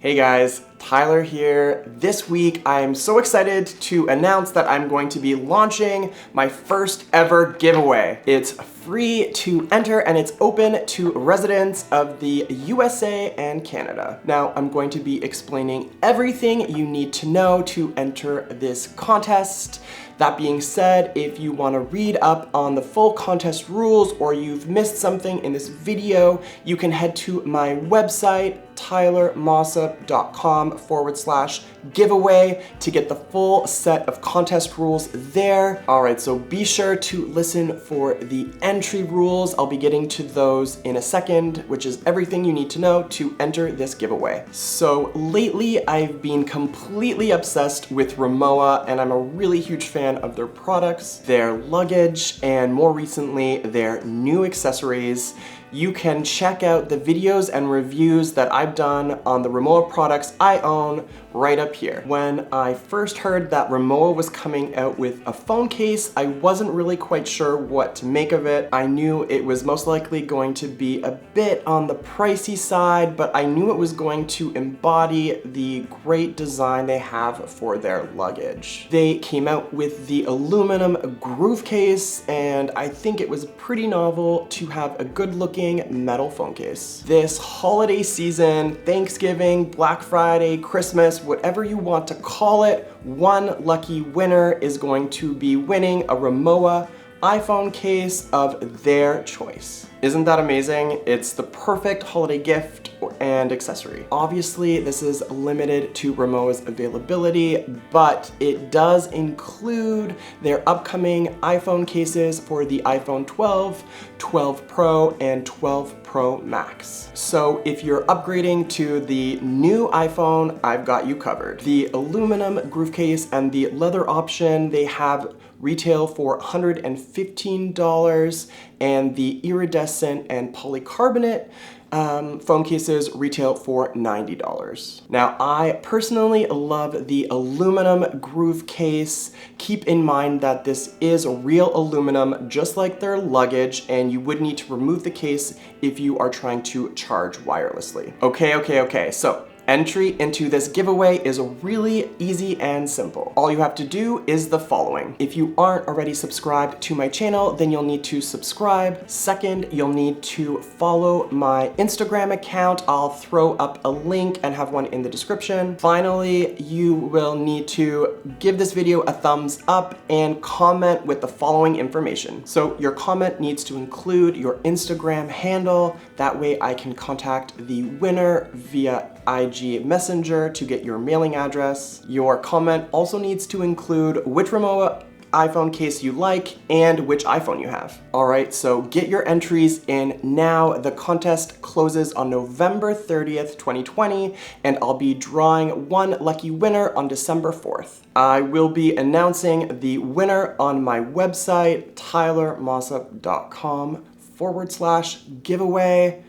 Hey guys, Tyler here. This week I'm so excited to announce that I'm going to be launching my first ever giveaway. It's free to enter and it's open to residents of the USA and Canada. Now I'm going to be explaining everything you need to know to enter this contest. That being said, if you want to read up on the full contest rules or you've missed something in this video, you can head to my website, tylermossop.com/giveaway to get the full set of contest rules there. All right, so be sure to listen for the entry rules. I'll be getting to those in a second, which is everything you need to know to enter this giveaway. So lately, I've been completely obsessed with Rimowa, and I'm a really huge fan of their products, their luggage, and more recently, their new accessories. You can check out the videos and reviews that I've done on the Rimowa products I own right up here. When I first heard that Rimowa was coming out with a phone case, I wasn't really quite sure what to make of it. I knew it was most likely going to be a bit on the pricey side, but I knew it was going to embody the great design they have for their luggage. They came out with the aluminum groove case, and I think it was pretty novel to have a good looking metal phone case. This holiday season, Thanksgiving, Black Friday, Christmas, whatever you want to call it, one lucky winner is going to be winning a Rimowa iPhone case of their choice. Isn't that amazing? It's the perfect holiday gift and accessory. Obviously, this is limited to Rimowa's availability, but it does include their upcoming iPhone cases for the iPhone 12, 12 Pro, and 12 Pro Max. So if you're upgrading to the new iPhone, I've got you covered. The aluminum groove case and the leather option, they have retail for $115, and the iridescent and polycarbonate phone cases retail for $90. Now, I personally love the aluminum groove case. Keep in mind that this is real aluminum, just like their luggage, and you would need to remove the case if you are trying to charge wirelessly. Okay, so entry into this giveaway is really easy and simple. All you have to do is the following. If you aren't already subscribed to my channel, then you'll need to subscribe. Second, you'll need to follow my Instagram account. I'll throw up a link and have one in the description. Finally, you will need to give this video a thumbs up and comment with the following information. So your comment needs to include your Instagram handle. That way I can contact the winner via IG Messenger to get your mailing address. Your comment also needs to include which Rimowa iPhone case you like and which iPhone you have. All right, so get your entries in now. The contest closes on November 30th, 2020, and I'll be drawing one lucky winner on December 4th. I will be announcing the winner on my website, tylermossop.com/giveaway.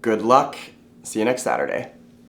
Good luck. See you next Saturday.